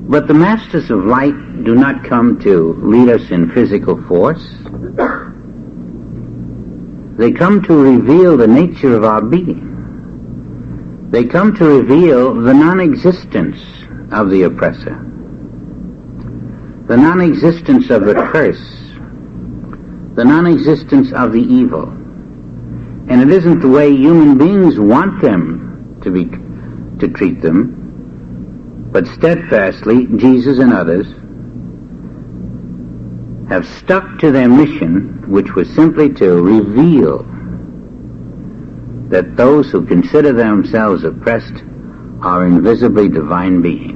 But the masters of light do not come to lead us in physical force. They come to reveal the nature of our being. They come to reveal the non-existence of the oppressor, the non-existence of the curse, the non-existence of the evil. And it isn't the way human beings want them to treat them, but steadfastly, Jesus and others have stuck to their mission, which was simply to reveal that those who consider themselves oppressed are invisibly divine beings.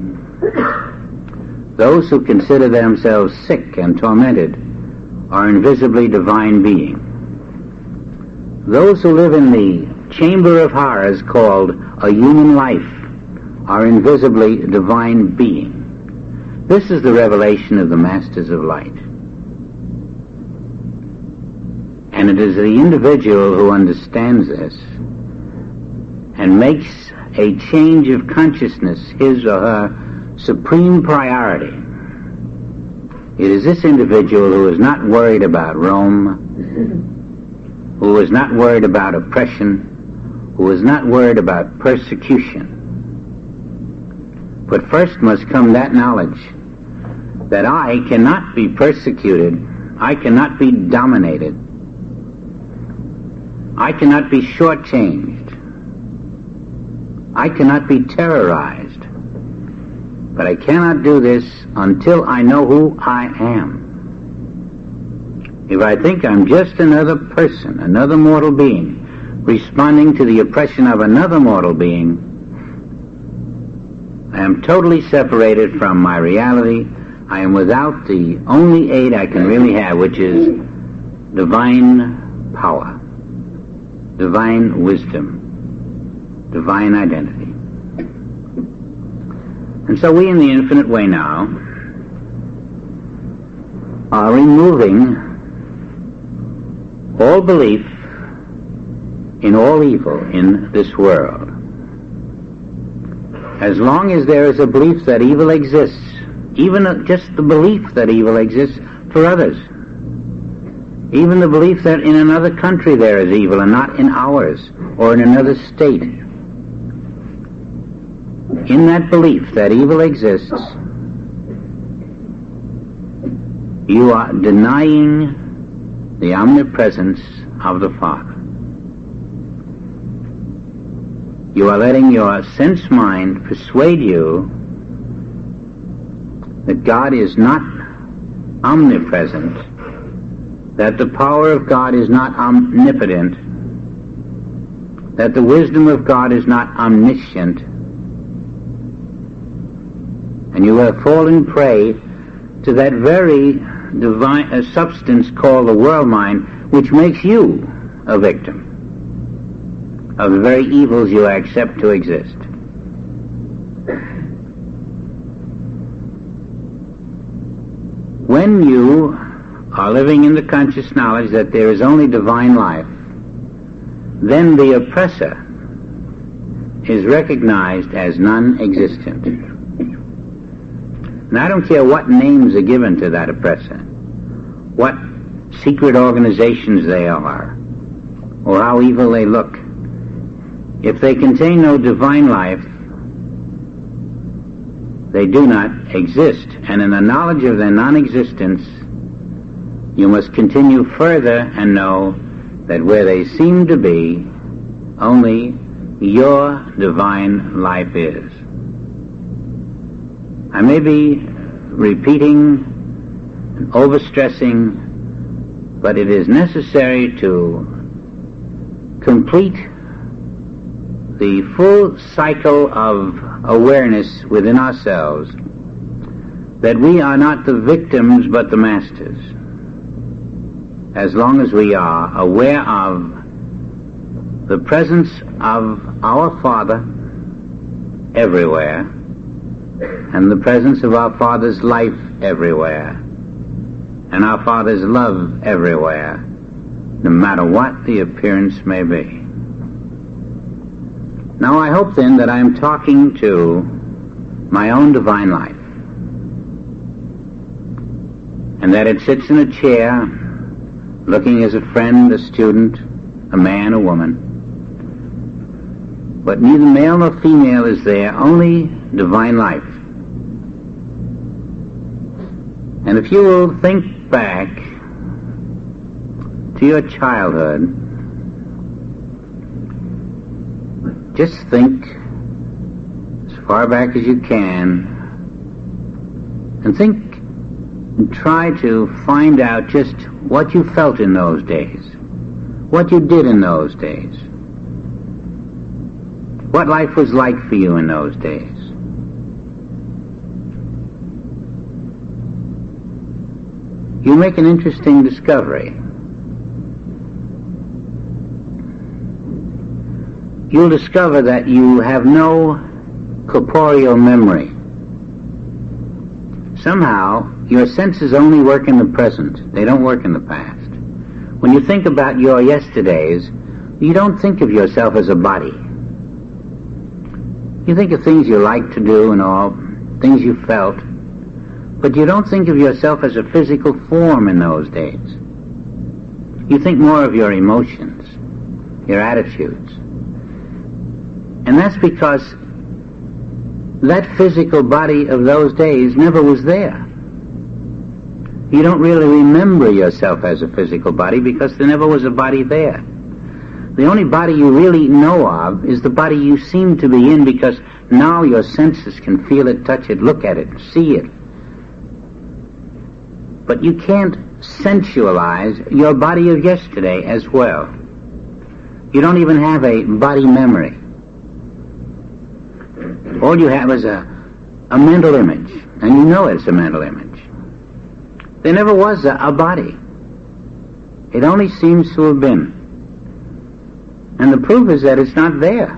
Those who consider themselves sick and tormented are invisibly divine beings. Those who live in the chamber of horrors called a human life are invisibly divine being. This is the revelation of the Masters of Light. And it is the individual who understands this and makes a change of consciousness his or her supreme priority. It is this individual who is not worried about Rome, who is not worried about oppression, who is not worried about persecution. But first must come that knowledge that I cannot be persecuted, I cannot be dominated, I cannot be shortchanged, I cannot be terrorized. But I cannot do this until I know who I am. If I think I'm just another person, another mortal being, responding to the oppression of another mortal being, I am totally separated from my reality. I am without the only aid I can really have, which is divine power, divine wisdom, divine identity. And so we in the infinite way now are removing all belief in all evil in this world. As long as there is a belief that evil exists, even just the belief that evil exists for others, even the belief that in another country there is evil and not in ours, or in another state, in that belief that evil exists, you are denying the omnipresence of the Father. You are letting your sense mind persuade you that God is not omnipresent, that the power of God is not omnipotent, that the wisdom of God is not omniscient, and you have fallen prey to that very divine substance called the world mind, which makes you a victim of the very evils you accept to exist. When you are living in the conscious knowledge that there is only divine life, then the oppressor is recognized as non-existent. And I don't care what names are given to that oppressor, what secret organizations they are, or how evil they look. If they contain no divine life, they do not exist. And in the knowledge of their non-existence, you must continue further and know that where they seem to be, only your divine life is. I may be repeating and overstressing, but it is necessary to complete the full cycle of awareness within ourselves that we are not the victims but the masters. As long as we are aware of the presence of our Father everywhere and the presence of our Father's life everywhere and our Father's love everywhere, no matter what the appearance may be. Now I hope then that I am talking to my own divine life. and that it sits in a chair, looking as a friend, a student, a man, a woman. But neither male nor female is there, only divine life. And if you will think back to your childhood, just think as far back as you can, and think and try to find out just what you felt in those days, what you did in those days, what life was like for you in those days. You make an interesting discovery. You'll discover that you have no corporeal memory. Somehow, your senses only work in the present. They don't work in the past. When you think about your yesterdays, you don't think of yourself as a body. You think of things you like to do and all, things you felt, but you don't think of yourself as a physical form in those days. You think more of your emotions, your attitudes. And that's because that physical body of those days never was there. You don't really remember yourself as a physical body because there never was a body there. The only body you really know of is the body you seem to be in, because now your senses can feel it, touch it, look at it, see it. But you can't sensualize your body of yesterday as well. You don't even have a body memory. All you have is a mental image, and you know it's a mental image. There never was a body. It only seems to have been. And the proof is that it's not there.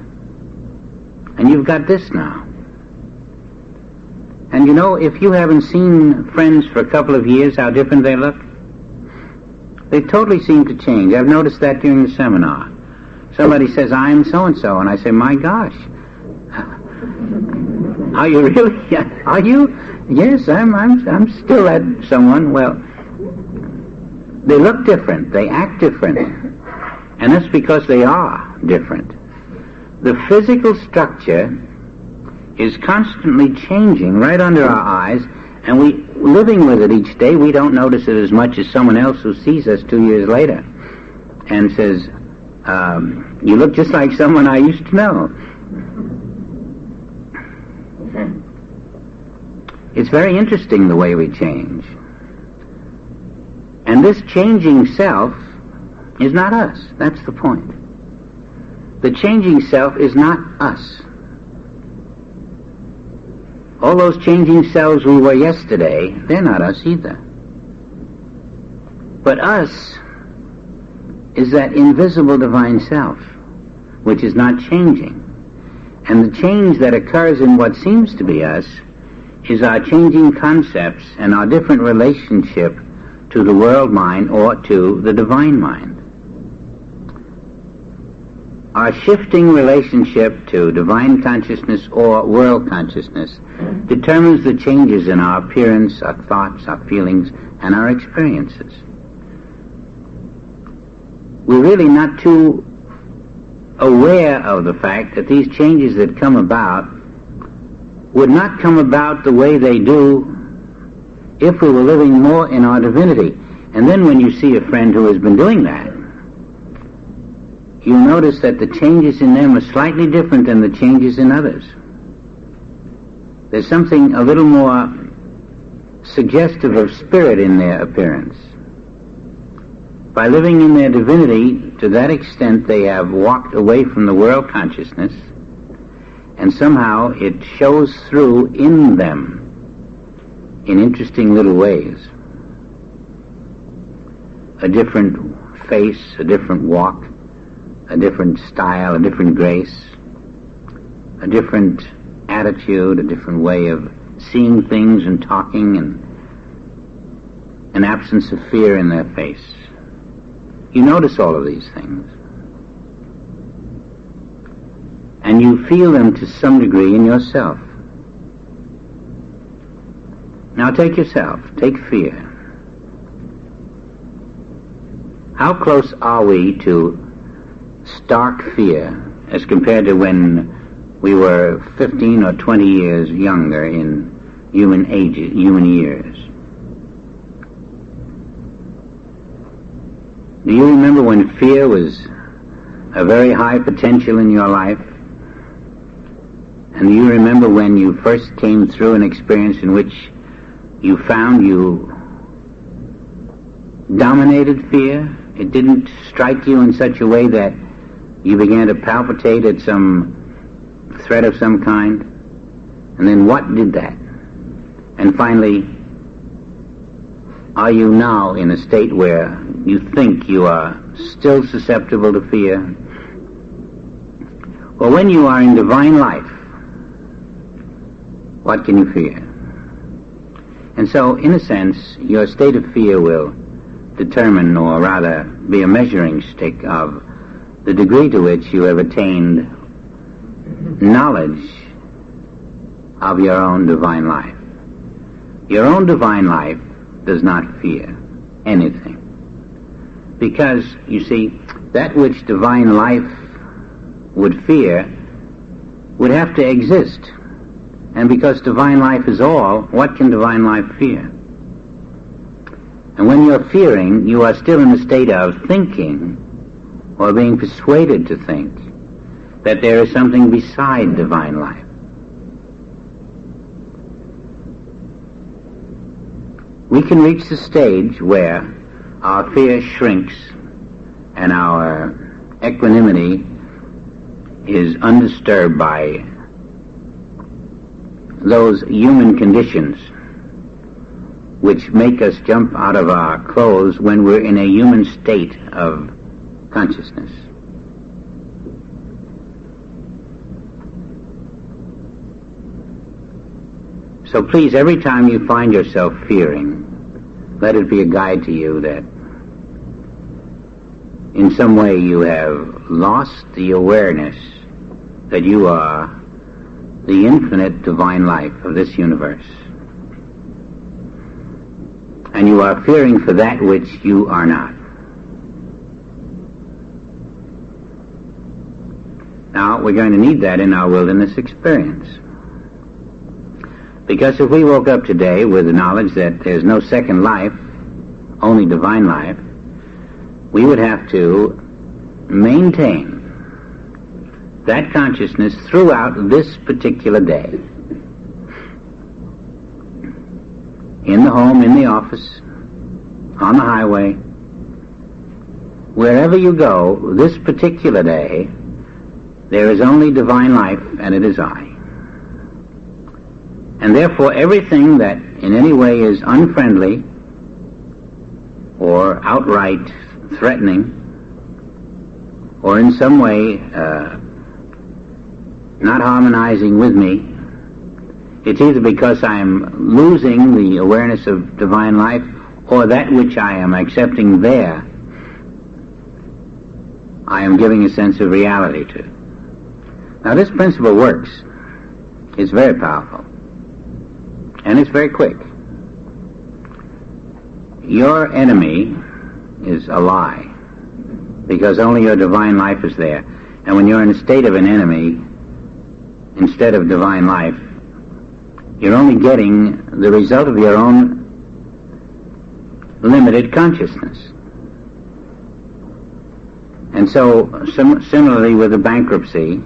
And you've got this now. And you know, if you haven't seen friends for a couple of years, how different they look? They totally seem to change. I've noticed that during the seminar. Somebody says, I'm so-and-so, and I say, my gosh. Are you really? Are you? Yes, I'm still that someone. Well, they look different. They act different. And that's because they are different. The physical structure is constantly changing right under our eyes, and we, living with it each day, we don't notice it as much as someone else who sees us 2 years later and says, you look just like someone I used to know. It's very interesting the way we change. And this changing self is not us. That's the point. The changing self is not us. All those changing selves we were yesterday, they're not us either. But us is that invisible divine self, which is not changing. And the change that occurs in what seems to be us is our changing concepts and our different relationship to the world mind or to the divine mind. Our shifting relationship to divine consciousness or world consciousness determines the changes in our appearance, our thoughts, our feelings, and our experiences. We're really not too aware of the fact that these changes that come about would not come about the way they do if we were living more in our divinity. And then when you see a friend who has been doing that, you notice that the changes in them are slightly different than the changes in others. There's something a little more suggestive of spirit in their appearance. By living in their divinity, to that extent they have walked away from the world consciousness, and somehow it shows through in them in interesting little ways. A different face, a different walk, a different style, a different grace, a different attitude, a different way of seeing things and talking, and an absence of fear in their face. You notice all of these things. And you feel them to some degree in yourself. Now take yourself, take fear. how close are we to stark fear as compared to when we were 15 or 20 years younger in human years? Do you remember when fear was a very high potential in your life? And do you remember when you first came through an experience in which you found you dominated fear? It didn't strike you in such a way that you began to palpitate at some threat of some kind? And then what did that? And finally, are you now in a state where you think you are still susceptible to fear? Well, when you are in divine life, what can you fear? And so, in a sense, your state of fear will determine, or rather be a measuring stick of the degree to which you have attained knowledge of your own divine life. Your own divine life does not fear anything. Because, you see, that which divine life would fear would have to exist. And because divine life is all, what can divine life fear? And when you're fearing, you are still in a state of thinking, or being persuaded to think, that there is something beside divine life. We can reach the stage where our fear shrinks and our equanimity is undisturbed by those human conditions which make us jump out of our clothes when we're in a human state of consciousness. So please, every time you find yourself fearing, let it be a guide to you that in some way you have lost the awareness that you are the infinite divine life of this universe. And you are fearing for that which you are not. Now, we're going to need that in our wilderness experience. Because if we woke up today with the knowledge that there's no second life, only divine life, we would have to maintain that consciousness throughout this particular day. In the home, in the office, on the highway, wherever you go, this particular day, there is only divine life, and it is I. And therefore, everything that in any way is unfriendly or outright threatening or in some way not harmonizing with me, it's either because I am losing the awareness of divine life or that which I am accepting there, I am giving a sense of reality to. Now, this principle works. It's very powerful. And it's very quick. Your enemy is a lie, because only your divine life is there. And when you're in a state of an enemy, instead of divine life, you're only getting the result of your own limited consciousness. And so, similarly with the bankruptcy,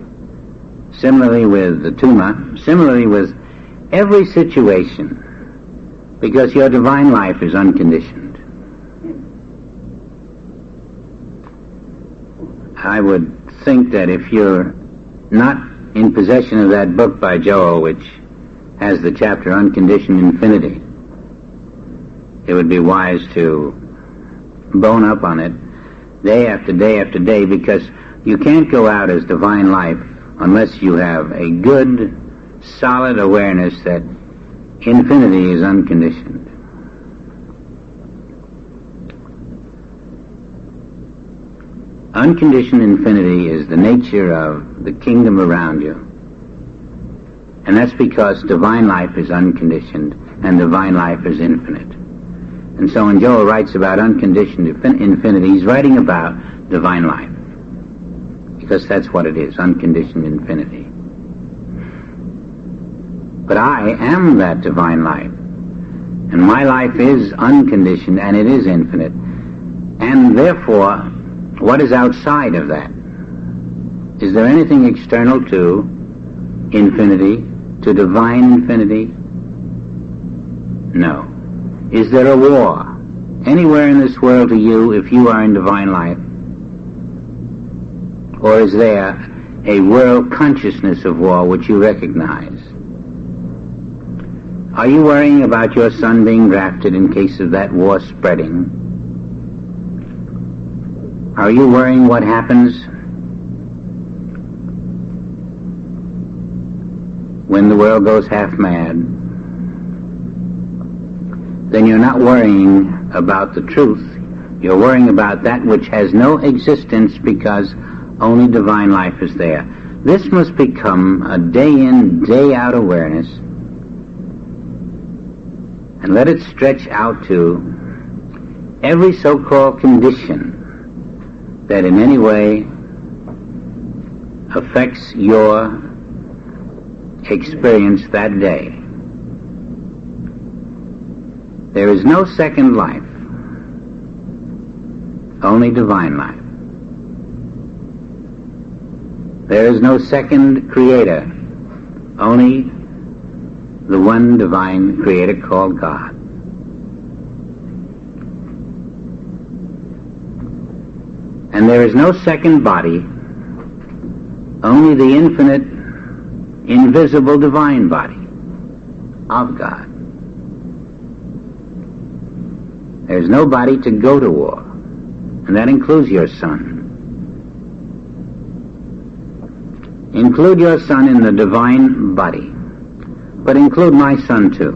similarly with the tumor, similarly with every situation, because your divine life is unconditioned. I would think that if you're not in possession of that book by Joel, which has the chapter Unconditioned Infinity, it would be wise to bone up on it day after day after day, because you can't go out as divine life unless you have a good, solid awareness that infinity is unconditioned. Unconditioned infinity is the nature of the kingdom around you. And that's because divine life is unconditioned and divine life is infinite. And so when Joel writes about unconditioned infinity, he's writing about divine life. Because that's what it is, unconditioned infinity. But I am that divine life. And my life is unconditioned and it is infinite. And therefore, what is outside of that? Is there anything external to infinity, to divine infinity? No. Is there a war anywhere in this world to you if you are in divine life? Or is there a world consciousness of war which you recognize? Are you worrying about your son being drafted in case of that war spreading? Are you worrying what happens when the world goes half mad? Then you're not worrying about the truth. You're worrying about that which has no existence because only divine life is there. This must become a day-in, day-out awareness, and let it stretch out to every so-called condition that in any way affects your experience that day. There is no second life, only divine life. There is no second creator, only the one divine creator called God. And there is no second body, only the infinite, invisible divine body of God. There is no body to go to war, and that includes your son. Include your son in the divine body, but include my son too,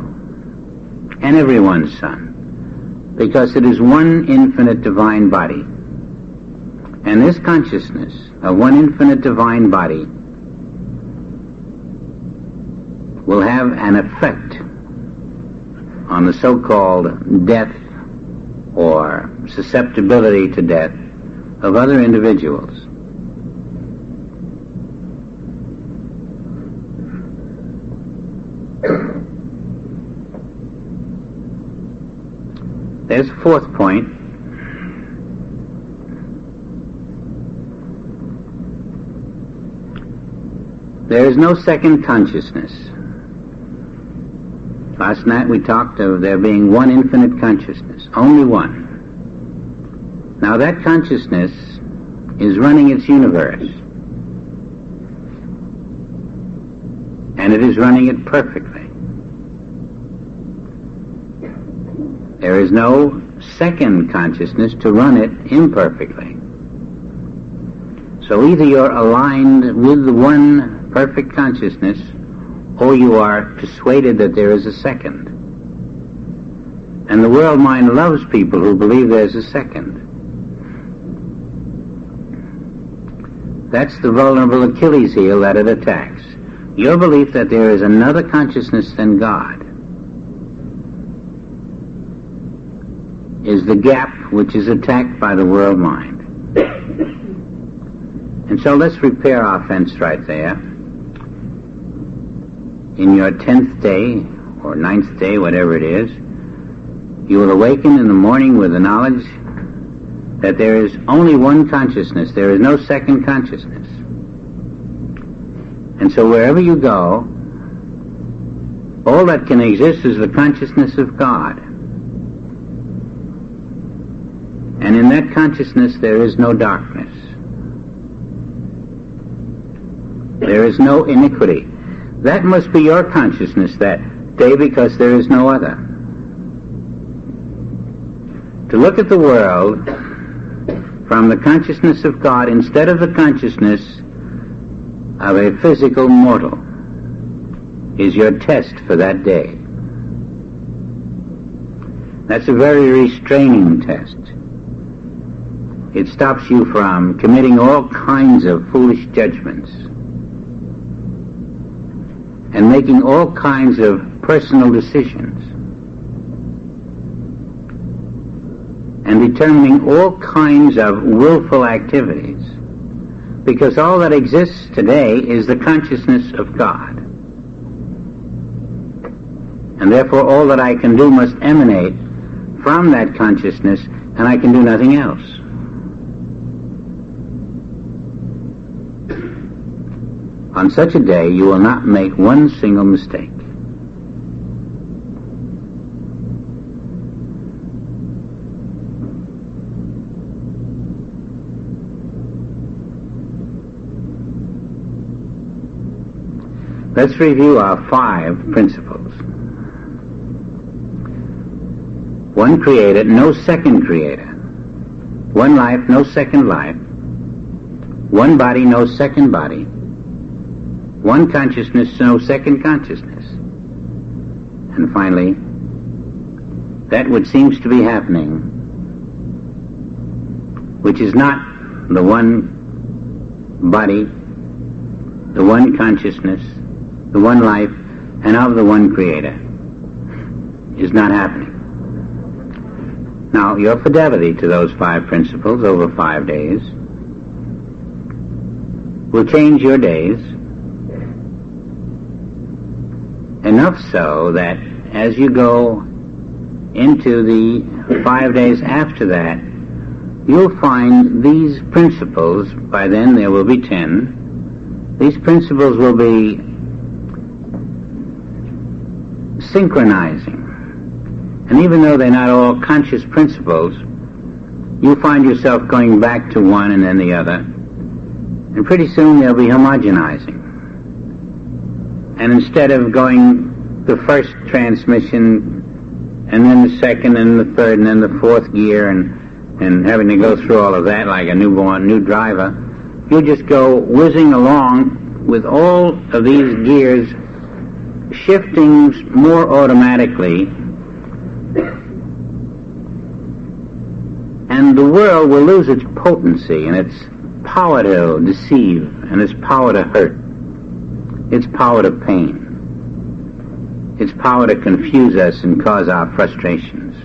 and everyone's son, because it is one infinite divine body. And this consciousness of one infinite divine body will have an effect on the so-called death or susceptibility to death of other individuals. There's a fourth point. There is no second consciousness. Last night we talked of there being one infinite consciousness, only one. Now that consciousness is running its universe, and it is running it perfectly. There is no second consciousness to run it imperfectly. So either you're aligned with the one perfect consciousness, or you are persuaded that there is a second. And the world mind loves people who believe there's a second. That's the vulnerable Achilles heel that it attacks. Your belief that there is another consciousness than God is the gap which is attacked by the world mind. And so let's repair our fence right there. In your 10th day, or 9th day, whatever it is, you will awaken in the morning with the knowledge that there is only one consciousness. There is no second consciousness. And so wherever you go, all that can exist is the consciousness of God. And in that consciousness there is no darkness. There is no iniquity. That must be your consciousness that day, because there is no other. To look at the world from the consciousness of God instead of the consciousness of a physical mortal is your test for that day. That's a very restraining test. It stops you from committing all kinds of foolish judgments and making all kinds of personal decisions. and determining all kinds of willful activities, because all that exists today is the consciousness of God. And therefore all that I can do must emanate from that consciousness, and I can do nothing else. On such a day, you will not make one single mistake. Let's review our 5 principles. 1 creator, no second creator. 1 life, no second life. 1 body, no second body. 1 consciousness, no second consciousness. And finally, that which seems to be happening, which is not the 1 body, the 1 consciousness, the 1 life, and of the 1 creator, is not happening. Now, your fidelity to those 5 principles over 5 days will change your days, enough so that as you go into the 5 days after that, you'll find these principles, by then there will be 10, these principles will be synchronizing. And even though they're not all conscious principles, you find yourself going back to one and then the other, and pretty soon they'll be homogenizing. And instead of going the first transmission, and then the second, and the third, and then the 4th gear, and having to go through all of that like a new driver, you just go whizzing along with all of these gears shifting more automatically, and the world will lose its potency and its power to deceive and its power to hurt, its power to pain, its power to confuse us and cause our frustrations.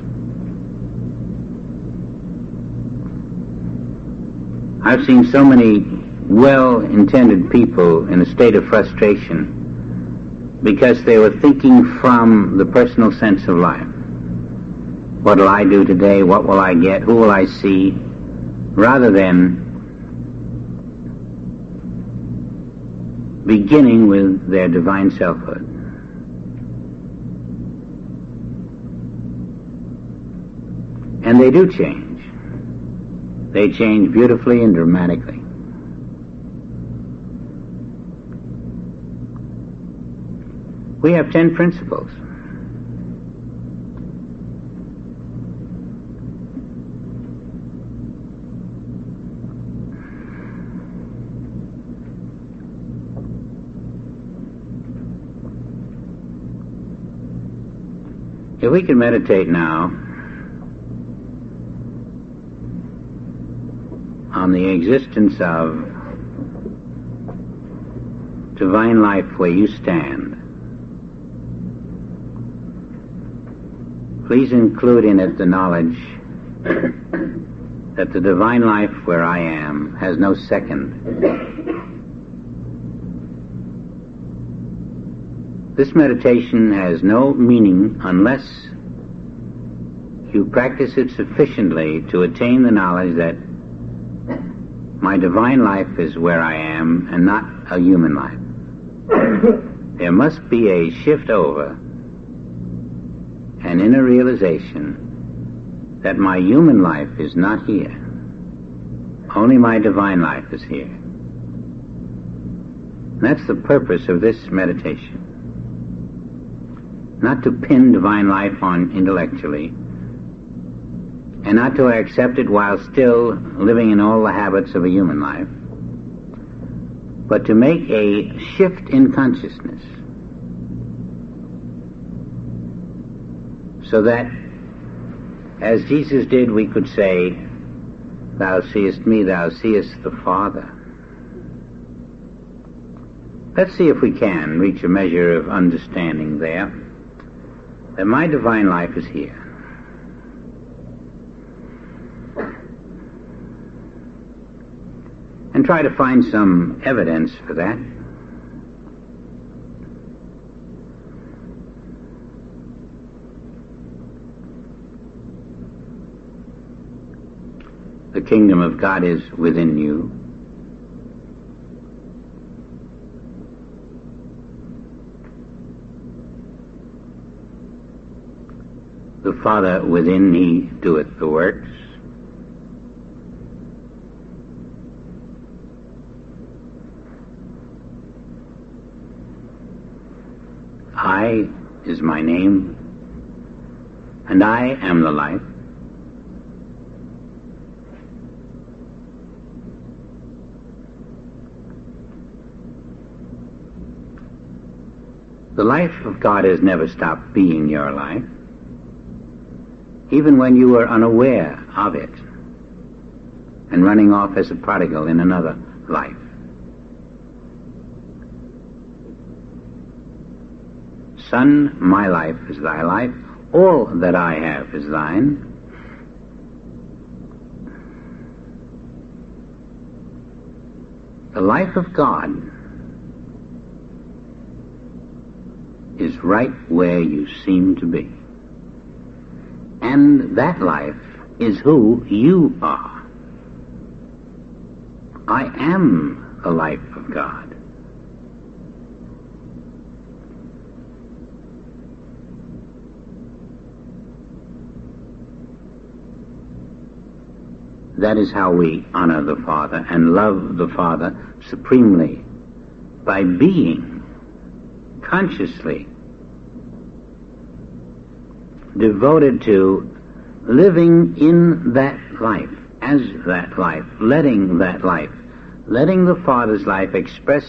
I've seen so many well-intended people in a state of frustration because they were thinking from the personal sense of life. What will I do today? What will I get? Who will I see? Rather than beginning with their divine selfhood. And they do change. They change beautifully and dramatically. We have 10 principles. If we can meditate now on the existence of divine life where you stand, please include in it the knowledge that the divine life where I am has no second. This meditation has no meaning unless you practice it sufficiently to attain the knowledge that my divine life is where I am and not a human life. There must be a shift over, an inner realization that my human life is not here. Only my divine life is here. And that's the purpose of this meditation. Not to pin divine life on intellectually, and not to accept it while still living in all the habits of a human life, but to make a shift in consciousness so that, as Jesus did, we could say, "Thou seest me, thou seest the Father." Let's see if we can reach a measure of understanding there, that my divine life is here. and try to find some evidence for that. The kingdom of God is within you. The Father within me doeth the works. I is my name, and I am the life. The life of God has never stopped being your life, even when you were unaware of it and running off as a prodigal in another life. Son, my life is thy life, all that I have is thine. The life of God is right where you seem to be. And that life is who you are. I am the life of God. That is how we honor the Father and love the Father supremely, by being consciously devoted to living in that life, as that life, letting the Father's life express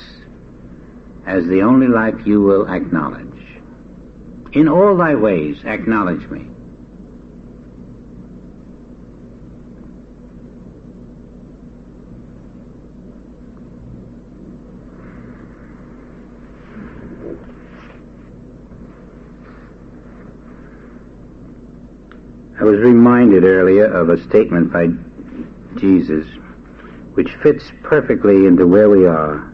as the only life you will acknowledge. In all thy ways acknowledge me. I was reminded earlier of a statement by Jesus which fits perfectly into where we are.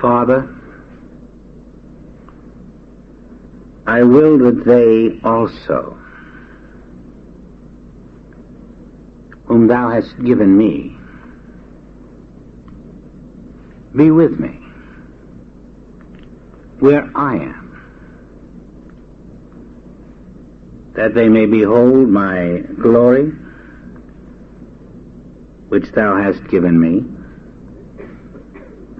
Father, I will that they also, whom thou hast given me, be with me where I am, that they may behold my glory, which thou hast given me.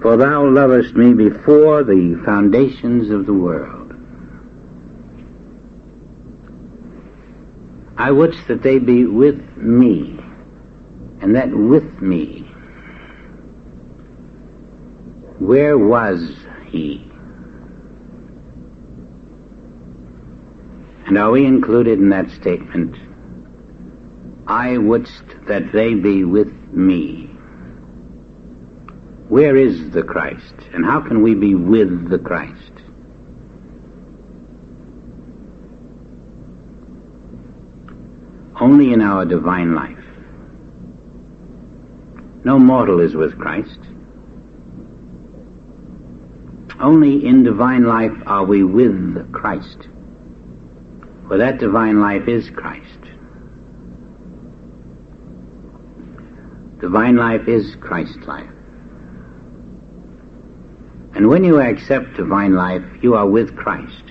For thou lovest me before the foundations of the world. I would that they be with me, and that with me. Where was he? And are we included in that statement? I wouldst that they be with me. Where is the Christ? And how can we be with the Christ? Only in our divine life. No mortal is with Christ. Only in divine life are we with Christ. For that divine life is Christ. Divine life is Christ life. And when you accept divine life, you are with Christ,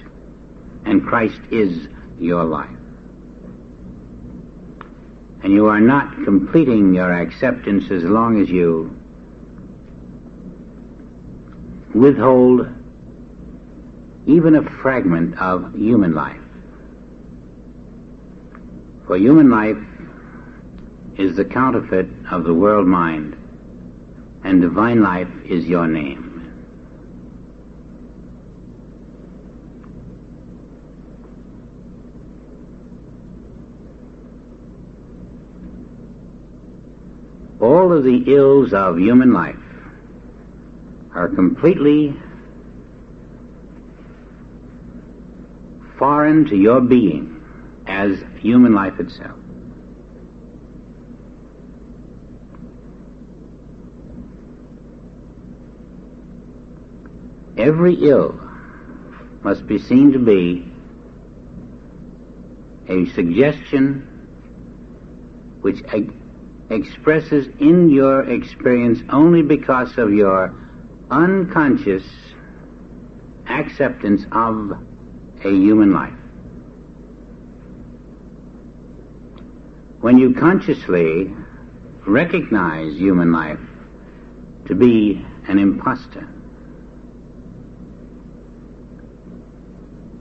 and Christ is your life. And you are not completing your acceptance as long as you withhold even a fragment of human life. For human life is the counterfeit of the world mind, and divine life is your name. all of the ills of human life are completely foreign to your being as human life itself. Every ill must be seen to be a suggestion which expresses in your experience only because of your unconscious acceptance of a human life. When you consciously recognize human life to be an impostor,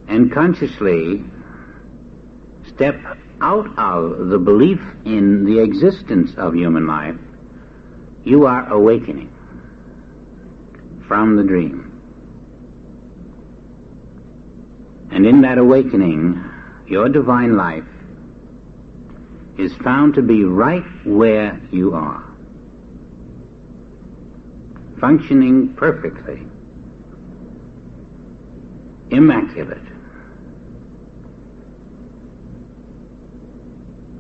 and consciously step out of the belief in the existence of human life, you are awakening from the dream. And in that awakening, your divine life is found to be right where you are, functioning perfectly, immaculate,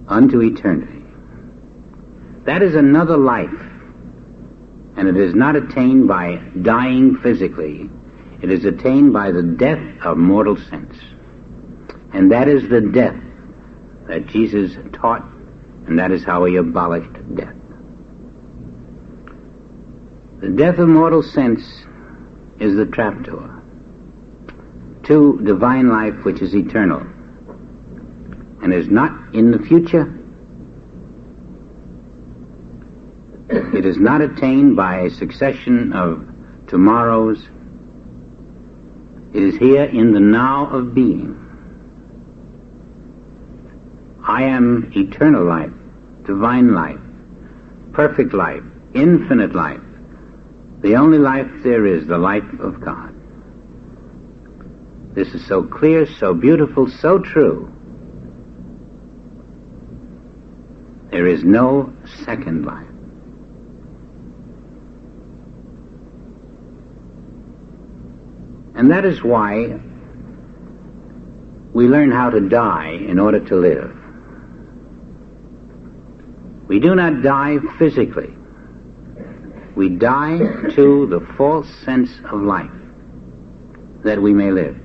unto eternity. That is another life, and it is not attained by dying physically. It is attained by the death of mortal sense. And that is the death that Jesus taught, and that is how he abolished death. The death of mortal sense is the trapdoor to divine life, which is eternal and is not in the future. It is not attained by a succession of tomorrows. It is here in the now of being. I am eternal life, divine life, perfect life, infinite life. The only life there is, the life of God. This is so clear, so beautiful, so true. There is no second life. And that is why we learn how to die in order to live. We do not die physically. We die to the false sense of life, that we may live.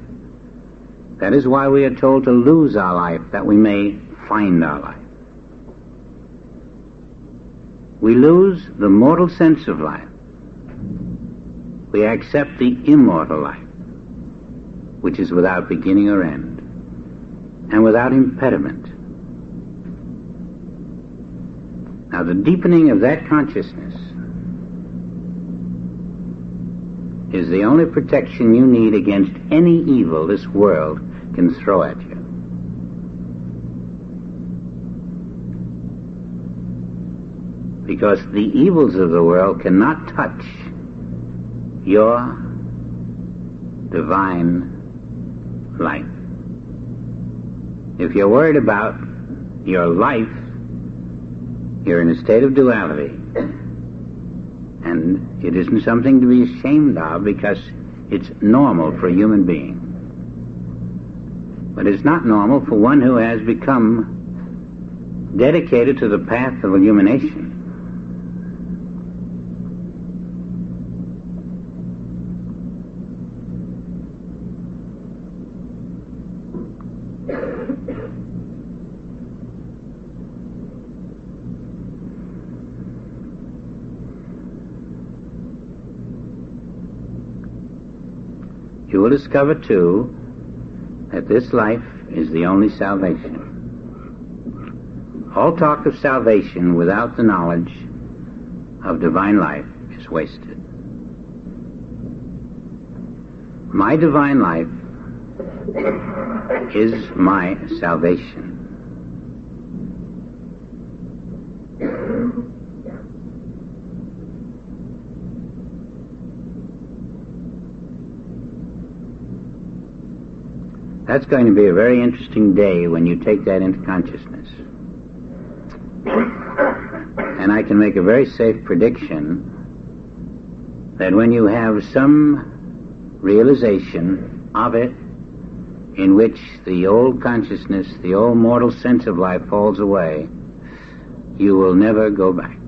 That is why we are told to lose our life, that we may find our life. We lose the mortal sense of life. We accept the immortal life, which is without beginning or end, and without impediment. Now, the deepening of that consciousness is the only protection you need against any evil this world can throw at you. Because the evils of the world cannot touch your divine life. If you're worried about your life, you're in a state of duality. And it isn't something to be ashamed of, because it's normal for a human being. But it's not normal for one who has become dedicated to the path of illumination. You will discover, too, that this life is the only salvation. All talk of salvation without the knowledge of divine life is wasted. My divine life is my salvation. That's going to be a very interesting day when you take that into consciousness. And I can make a very safe prediction that when you have some realization of it, in which the old consciousness, the old mortal sense of life falls away, you will never go back.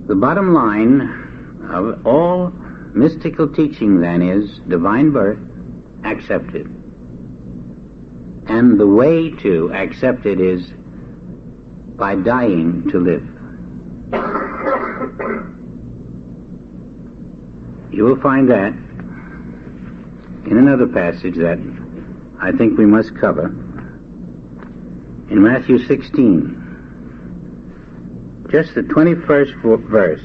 The bottom line of all mystical teaching, then, is divine birth accepted. And the way to accept it is by dying to live. You will find that in another passage that I think we must cover. In Matthew 16, just the 21st verse.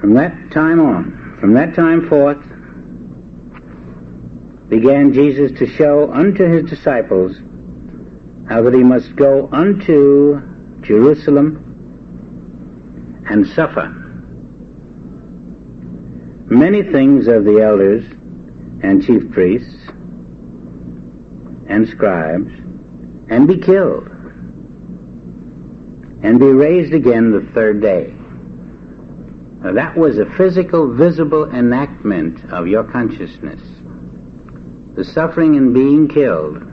From that time forth, began Jesus to show unto his disciples how that he must go unto Jerusalem and suffer many things of the elders and chief priests and scribes, and be killed, and be raised again the third day. Now, that was a physical, visible enactment of your consciousness. The suffering and being killed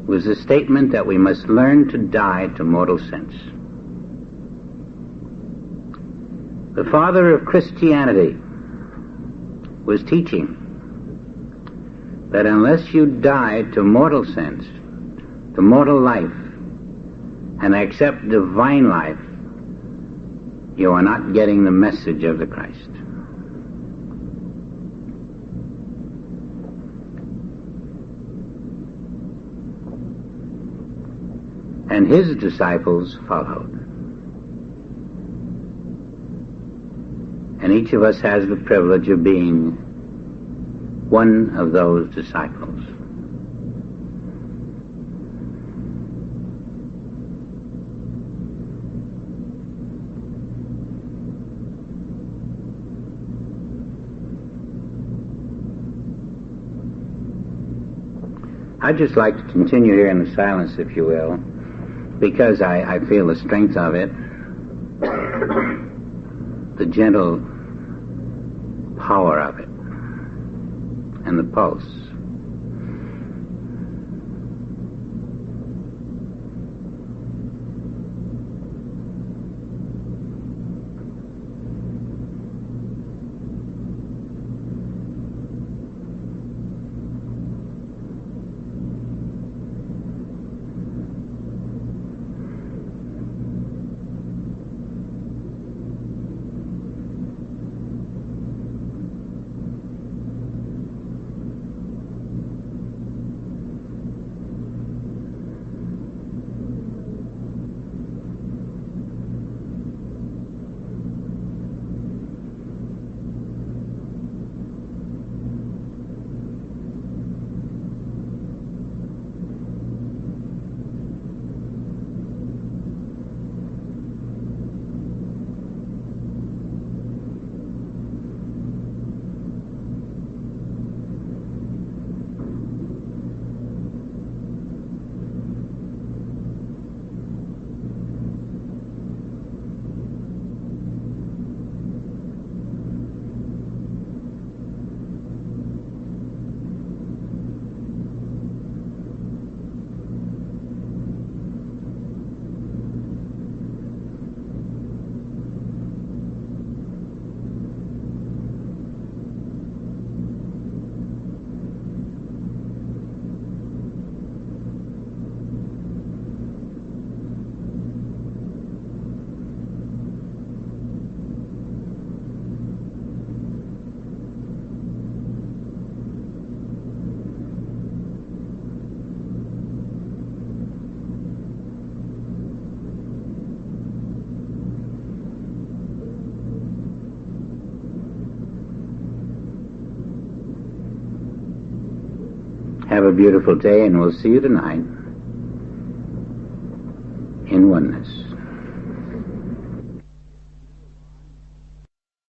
was a statement that we must learn to die to mortal sense. The father of Christianity was teaching that unless you die to mortal sense, to mortal life, and accept divine life, you are not getting the message of the Christ. And his disciples followed. And each of us has the privilege of being one of those disciples. I'd just like to continue here in the silence, if you will, because I feel the strength of it, the gentle power of it, and the pulse. Have a beautiful day, and we'll see you tonight in oneness.